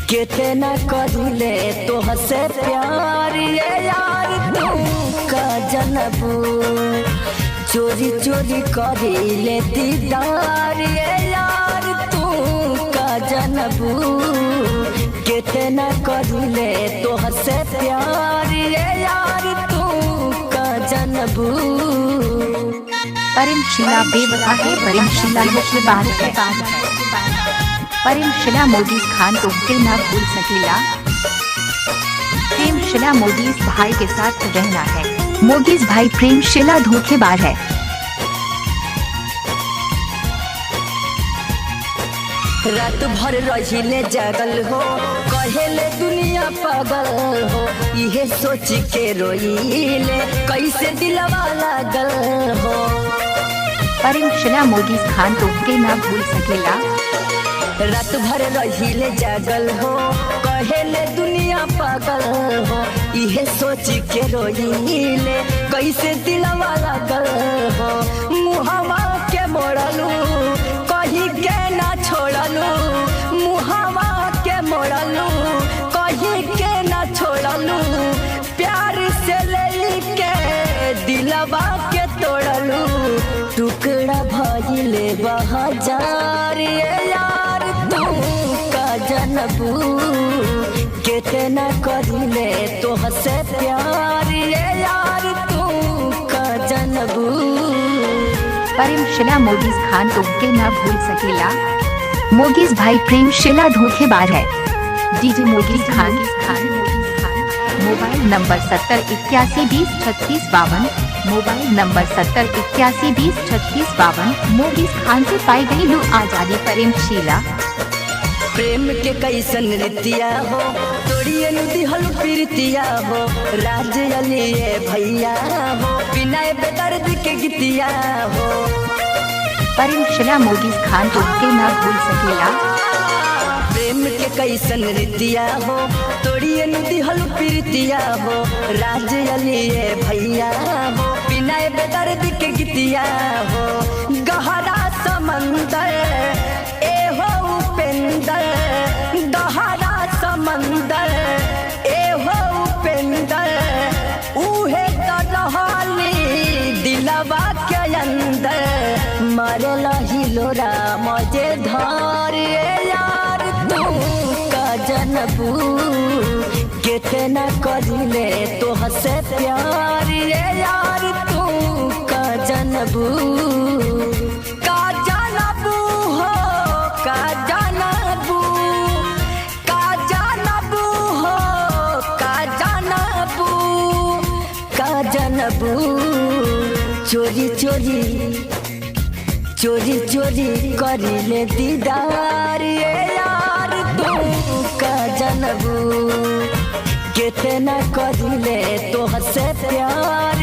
कितना करिले तो हसे प्यार ये यार तू का जनबू चोरी चोरी करिले दीदार ये यार तू का जनबू कितना करिले तो हसे प्यार ये यार तू का जनबू। परिमशिला बेवफा है, परिमशिला के बाद है, परिमशिला मोगी खान तुमके ना भूल सकेला। प्रेमशिला मोगीज भाई के साथ रहना है, मोगीज भाई प्रेमशिला धोखेबाज है। रात भर रहिले जागल हो कहेले दुनिया पागल हो इहे सोच के रोइले कैसे दिलवा लागल हो। परिमशिला मोगीज खान तुमके ना भूल सकेला। रात भर रहिले जागल हो कहेले दुनिया पागल हो इहे सोच के रोइले कैसे दिलवा लागल हो। मुहवा के मोड़लू कहीं के ना छोड़लू मुहवा के मोड़लू कहीं के ना छोड़लू प्यार से लेके दिलवा के तोड़लू टुकड़ा भइले बहाजार ये यार तू का जनबू कितना करिले तो हसे प्यार ये यार तू का जनबू। परिमशिला मोगीज खान तुमके ना भूल सकेला। मोगीज भाई प्रेमशिला धोखेबाज है। डीजे मोगीज खान मोबाइल नंबर 7081203652, मोबाइल नंबर 7081203652। मोगीज खान से पाई गई लू आजादी परिमशिला। प्रेम के कैसन रीतिया हो तोड़िए दिहल प्रीतिया हो राज अलिए भैया हो बिना बेदर्द के गीतिया हो। परिमशिला मोगीज खान तुमके ना भूल सकेला। प्रेम के कैसन रीतिया हो तोड़िए दिहल प्रीतिया हो राज अलिए भैया हो बिना बेदर्द के गीतिया हो। गहरा समंदर ए हो उपेंदर गहरा समंदर ए हो उपेंदर उहे रहली दिलवा के अंदर मरल हिलोरा मजे धार यार तू का जनबू कितना करिले तो हसे प्यार ये यार तू का जनबू। का जनबू हो का जनबू का जनबू हो का जनबू का जनबू चोरी चोरी चोरी चोरी करिले दीदार ये यार तू का जनबू कितना करिले तो हसे प्यार